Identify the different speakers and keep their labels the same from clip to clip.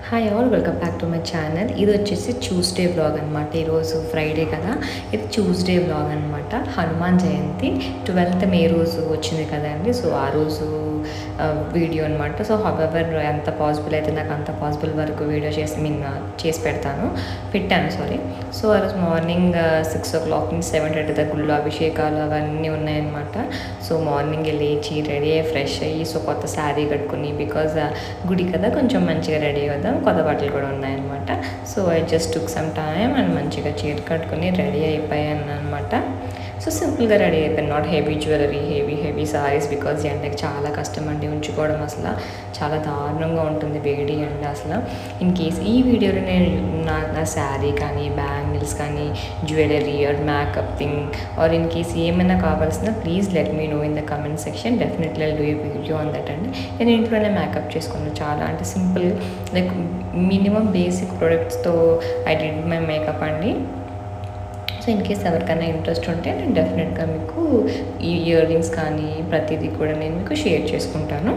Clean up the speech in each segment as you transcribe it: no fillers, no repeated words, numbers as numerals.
Speaker 1: Hi all, welcome back to my channel. ఇది వచ్చేసి Tuesday vlog అనమాట. ఈరోజు ఫ్రైడే కదా, ఇది ట్యూస్డే వ్లాగ్ అనమాట. హనుమాన్ జయంతి 12th మే రోజు వచ్చింది కదండి. సో ఆ రోజు వీడియో అనమాట. సో హవెవర్ ఎంత పాసిబుల్ అయితే నాకు అంత పాసిబుల్ వరకు వీడియో చేసి పెట్టాను సారీ. సో ఆ రోజు మార్నింగ్ 6 o'clock నుంచి 7:30 దాకా గుళ్ళో అభిషేకాలు అవన్నీ ఉన్నాయన్నమాట. సో మార్నింగ్ లేచి రెడీ అయ్యి ఫ్రెష్ అయ్యి సో కొత్త శారీ కట్టుకుని, బికాజ్ గుడి కదా కొంచెం మంచిగా రెడీ అవుదాం, కొత్త బట్టలు కూడా ఉన్నాయన్నమాట. So I just took some time and మంచిగా చీర కట్టుకుని రెడీ అయిపోయాను అనమాట. సో సింపుల్గా రెడీ అయిపోయాను, not heavy jewellery, heavy saris, because ఎండకి చాలా కష్టం అండి ఉంచుకోవడం. అసలు చాలా దారుణంగా ఉంటుంది వేడి ఎండ అసలు. ఇన్ కేస్ ఈ వీడియోలో నేను నా శారీ కానీ బ్యాంగిల్స్ కానీ jewellery or makeup thing or in case ఏమైనా కావాల్సిన please let me know in the comment section. Definitely I do a video on that అండి. నేను ఇంట్లోనే మేకప్ చేసుకున్నాను, చాలా అంటే సింపుల్, లైక్ మినిమం బేసిక్ ప్రొడక్ట్స్తో ఐ డిడ్ మై మేకప్ అండి. సో ఇన్ కేస్ ఎవరికైనా ఇంట్రెస్ట్ ఉంటే నేను డెఫినెట్గా మీకు ఈ ఇయర్ రింగ్స్ కానీ ప్రతిదీ కూడా నేను మీకు షేర్ చేసుకుంటాను.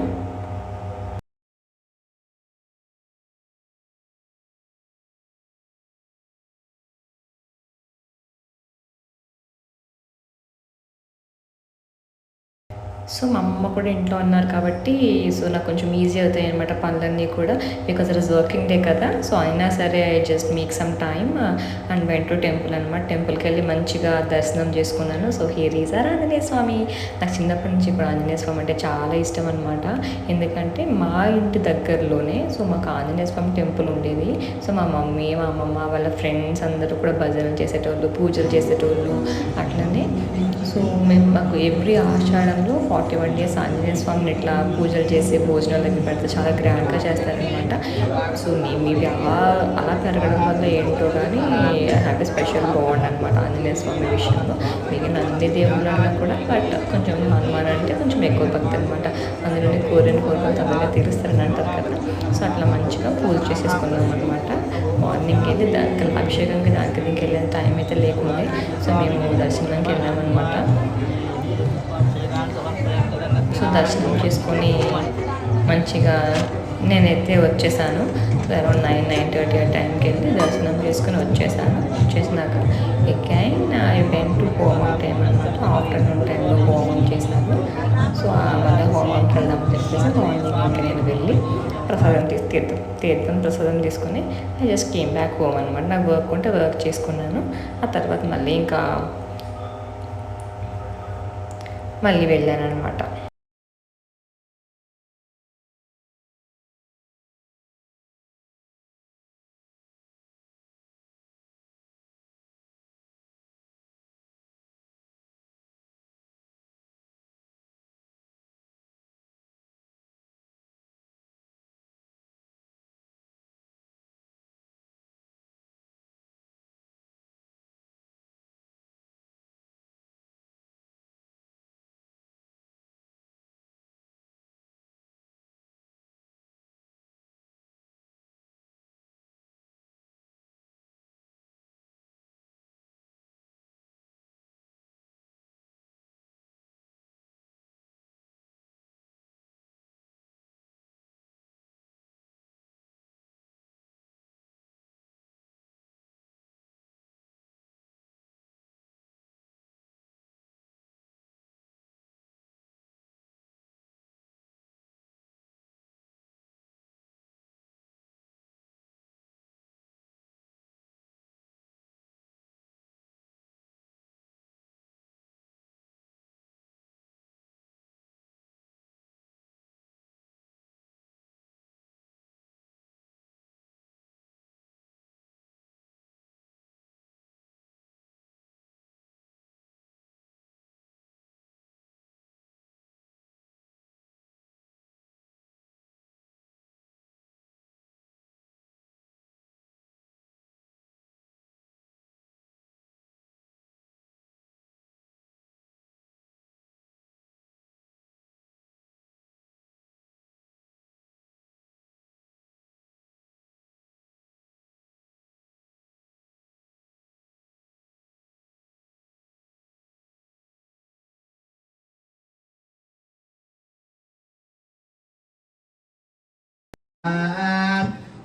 Speaker 1: సో మా అమ్మ కూడా ఇంట్లో ఉన్నారు కాబట్టి సో నాకు కొంచెం ఈజీ అవుతాయి అనమాట పనులన్నీ కూడా, because it is working day కదా. సో అయినా సరే I just make some time and went to temple అనమాట. టెంపుల్కి వెళ్ళి మంచిగా దర్శనం చేసుకున్నాను. So here is our Anjaneya Swamy. నాకు చిన్నప్పటి నుంచి ఇప్పుడు ఆంజనేయ స్వామి అంటే చాలా ఇష్టం అనమాట. ఎందుకంటే మా ఇంటి దగ్గరలోనే సో మాకు ఆంజనేయ స్వామి టెంపుల్ ఉండేది. సో మా మమ్మీ మా అమ్మమ్మ వాళ్ళ ఫ్రెండ్స్ అందరూ కూడా భజనలు చేసేటోళ్ళు, పూజలు చేసేటోళ్ళు అట్లనే. సో మాకు ఎవ్రీ ఆషాఢంలో 41 days ఆంజనేయ స్వామిని ఇట్లా పూజలు చేసి భోజనాలు అవి పెడితే చాలా గ్రాండ్గా చేస్తారనమాట. సో నేను మేబీ అలా పెరగడం వల్ల ఏంటో కానీ హ్యావ్ స్పెషల్ బాండ్ అనమాట ఆంజనేయ స్వామి విషయంలో. మిగిలిన అన్ని దేవుళ్ళన్నా కూడా బట్ కొంచెం హనుమాన్ అంటే కొంచెం ఎక్కువ భక్తి అనమాట. అందులోనే కోరికలు తొందరగా తీరుస్తారని అంటారు కదా. సో అట్లా మంచిగా పూజ చేసేసుకున్నాం అనమాట. మార్నింగ్ వెళ్ళి దానికి అభిషేకంకి దానికి దీనికి వెళ్ళే టైం అయితే లేకుండే. సో మేము దర్శనానికి వెళ్ళామన్నమాట. సో దర్శనం చేసుకొని మంచిగా నేనైతే వచ్చేసాను. అరౌండ్ 9-9:30 ఆ టైంకి వెళ్ళి దర్శనం చేసుకుని వచ్చేసినాక అగైన్ ఐ వెంట్ టు హోమం టైం అనమాట. ఆఫ్టర్నూన్ టైంలో హోమం చేసినాను. సో మళ్ళీ హోమంకి వెళ్దామని చెప్పేసి మార్నింగ్ ఇంకా నేను వెళ్ళి తీర్థం ప్రసాదం తీసుకొని I just came back home అనమాట. నాకు వర్క్ ఉంటే వర్క్ చేసుకున్నాను. ఆ తర్వాత మళ్ళీ వెళ్ళాను అనమాట.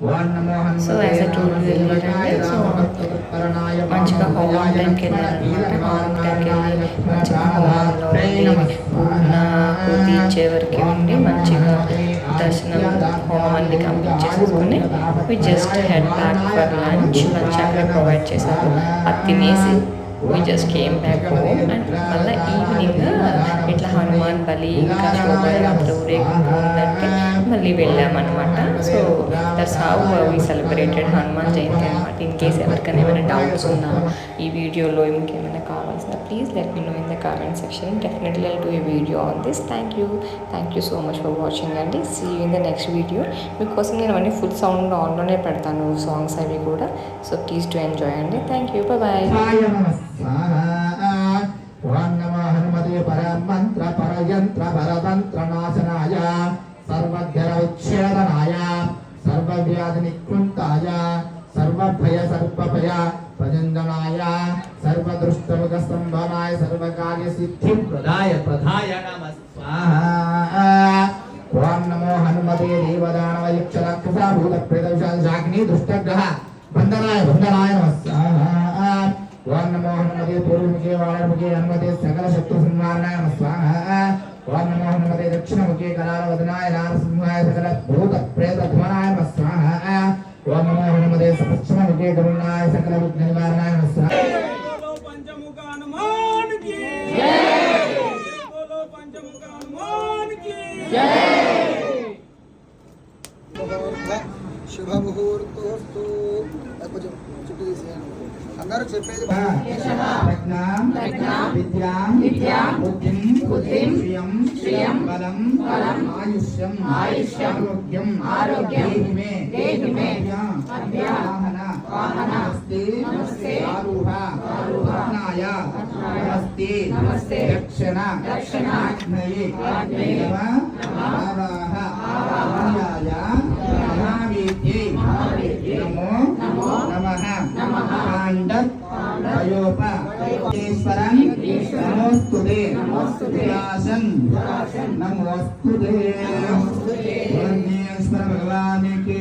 Speaker 1: సో యాజ్ అ టూర్ వెళ్ళారండి. సో మంచిగా హోమం టైంకి వెళ్ళారనమాట. హోమం టైంకి వెళ్ళి మంచిగా హోమంలో పూర్ణాహుతి ఇచ్చే వరకు ఉండి మంచిగా దర్శనం హోమం అన్ని కంప్లీట్ చేసేసుకుని we just head back for lunch అక్కడ ప్రొవైడ్ చేశారు. అది తినేసి we just came back home and మళ్ళీ ఈవినింగ్ ఇట్లా హనుమాన్ బలి ఇంకా శోభయాత్ర ఊరేగింపు ఉందంటే మళ్ళీ వెళ్ళామన్నమాట. So that's how we celebrated Hanuman Jayanti అనమాట. ఇన్ కేస్ ఎవరికైనా ఏమైనా డౌట్స్ ఉన్నా ఈ వీడియోలో ఇంకేమైనా కావాల్సిన please let me know in the comment section. Definitely I'll do a video on this. Thank you so much for watching అండి. See you in the next video. మీకోసం నేను అవన్నీ ఫుల్ సౌండ్ ఆన్లోనే పెడతాను సాంగ్స్ అవి కూడా. సో ప్లీజ్ టు ఎంజాయ్ అండి. Thank you. Bye.
Speaker 2: ఓం నమో హనుమతే పరమంత్ర పరయంత్ర పరతంత్ర నాశనాయ సర్వజ్ఞర ఉచ్ఛేదనాయ సర్వవ్యాధి నికుంటాయ సర్వభయ సర్వభయ ప్రజంజనాయ సర్వదృష్టముఖ స్తంభనాయ సర్వకార్య సిద్ధి ప్రదాయ ప్రధాయ నమః స్వాహా. ఓం నమో హనుమతే దేవదానవ యక్ష రాక్షస భూత ప్రేత విశాఖాగ్ని దుష్టగ్రహ బంధనాయ నమః స్వాహా. ఓం నమో హనుమతే పూర్వముఖే వాళముఖే హనుమతే సకల శత్రు సంహారణాయ నమః స్వాహా. ఓం నమో హనుమతే దక్షిణముఖే కరాళవదనాయ నారసింహాయ సకల భూత ప్రేత ధమనాయ నమః స్వాహా. ఓం నమో హనుమతే పశ్చిమముఖే కరుణాయ సకల విఘ్న నివారణాయ నమః స్వాహా.
Speaker 3: పంచముఖ హనుమాన్ కీ జై. బోలో పంచముఖ హనుమాన్ కీ జై.
Speaker 4: శుభ ముహూర్తోస్తు కొంచెం చుట్టూ తీసేయండి. అందరూ చెప్పేది
Speaker 2: విద్యాం బుద్ధిం శ్రియం బలం ఆయుష్యం ఆరోగ్యం దేహి మే వాహన నమస్తే ఆరూఢ నమస్తే దక్షిణ ఆగ్నేయే నమః మహావేద్యై నమో నమః పాండవయోపేశ్వరం నమోస్తుతే విలాసం నమోస్తుతే పరమేశ్వర భగవానికి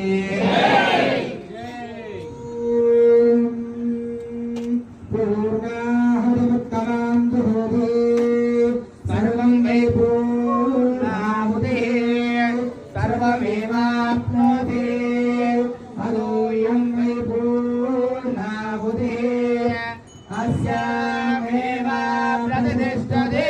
Speaker 2: సర్వం వై పూర్ణాహుతే సర్వమేవాప్నోతి అదోయం వై పూర్ణాహుతే అస్యామేవ ప్రతిష్ఠతే.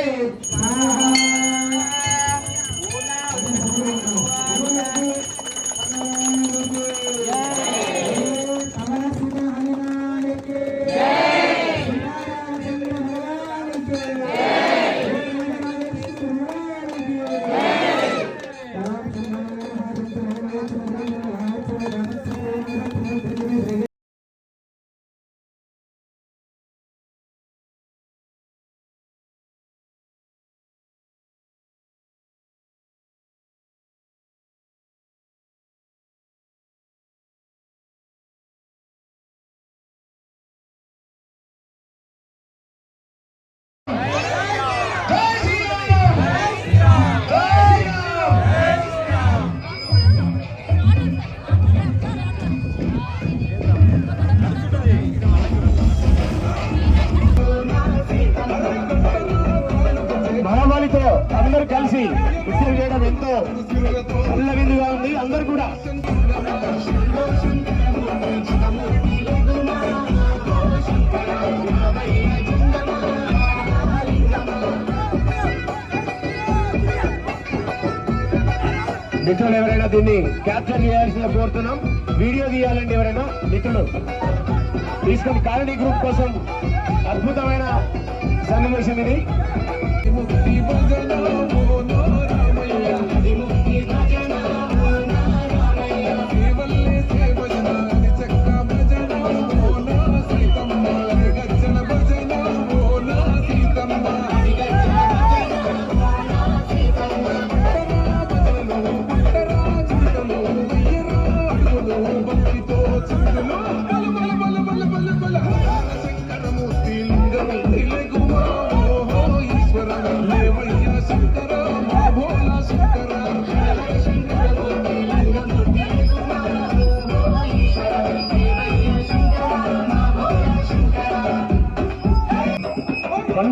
Speaker 2: అందరూ కలిసి విసిరి చేయడం ఎంతో ఉల్లవిందుగా ఉంది. అందరూ కూడా మిత్రులు ఎవరైనా దీన్ని క్యాప్చర్ చేయాల్సిన కోరుతున్నాం. వీడియో తీయాలండి ఎవరైనా మిత్రులు తీసుకొని కాలనీ గ్రూప్ కోసం అద్భుతమైన సన్నివేశం ఇది.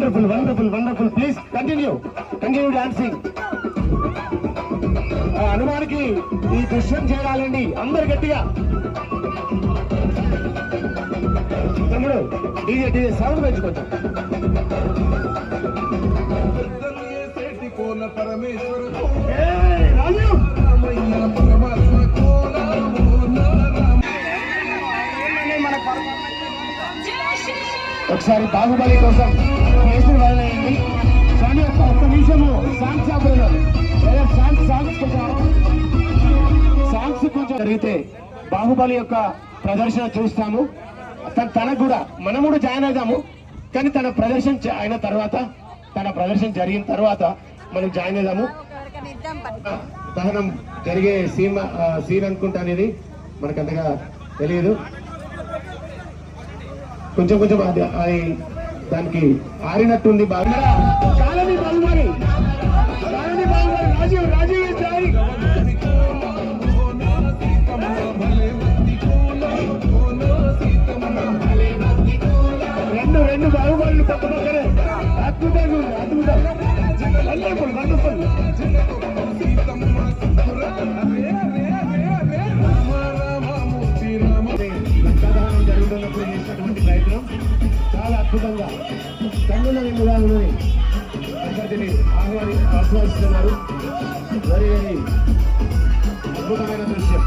Speaker 5: Wonderful wonderful wonderful. Please continue dancing. హనుమానికి ఈ దృశ్యం చేయాలండి అందరు గట్టిగా. తమ్ముడు డీజే సౌండ్ పెంచుకోవచ్చు. ఒకసారి బాహుబలి కోసం కేసులు వదిలేయండి. స్వామి ఒక్క నిమిషము సాంగ్స్ కొంచెం జరిగితే బాహుబలి యొక్క ప్రదర్శన చూస్తాము. తనకు కూడా మనం కూడా జాయిన్ అవుదాము. కానీ తన ప్రదర్శన అయిన తర్వాత, తన ప్రదర్శన జరిగిన తర్వాత మనం జాయిన్ అవుదాము. దహనం జరిగే సీన్ అనుకుంటాను. ఇది మనకు అంతగా తెలియదు. కొంచెం అది దానికి ఆరినట్టుంది. బాగా కాలనీ బాగుమరి రాజీవ్ రెండు బాహుబలి పక్క పక్కనే అద్భుతంగా ఉంది. అద్భుతం. Wonderful wonderful. లక్షాదహనం జరుగుతున్నప్పుడు చేసినటువంటి ప్రయత్నం చాలా అద్భుతంగా కన్నుల విధానంలోని అందరిని ఆస్వాదిస్తున్నారు. వెరీ వెరీ అద్భుతమైన దృశ్యం.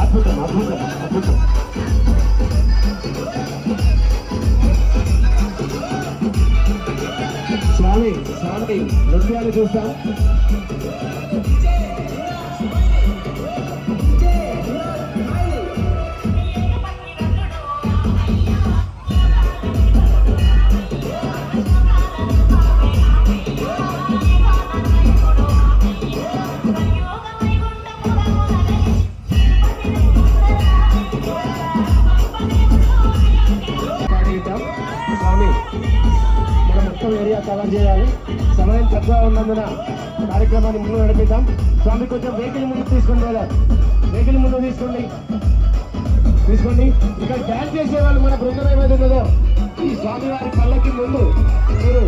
Speaker 5: అద్భుతం అద్భుతం అద్భుతం. స్వామి నృత్యాలు చూస్తాం. స్వామి మనం మొత్తం ఏరియా కవర్ చేయాలి. సమయం తక్కువ ఉన్నందున కార్యక్రమాన్ని ముందు నడిపిద్దాం. స్వామి కొంచెం వెహికల్ ముందు తీసుకోండి. ఇక్కడ డ్యాన్స్ చేసే వాళ్ళు మన బృందం ఏమైతే ఉన్నదో ఈ స్వామి వారి పల్లకి ముందు మీరు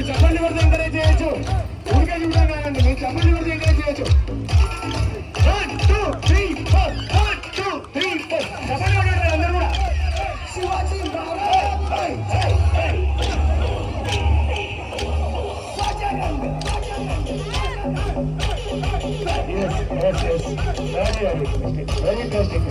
Speaker 5: చెప్పండి కొడుతూ ఎంకరేజ్ చేయొచ్చు. ఊరికే చూడడం కాదండి, మీరు చెప్పండి కొడుతూ ఎంకరేజ్ చేయొచ్చు. 1 2 3 4 1 2 3 4 చెప్పండి కొట్టండి అందరూ కూడా. శివాజీ yes. Very interesting.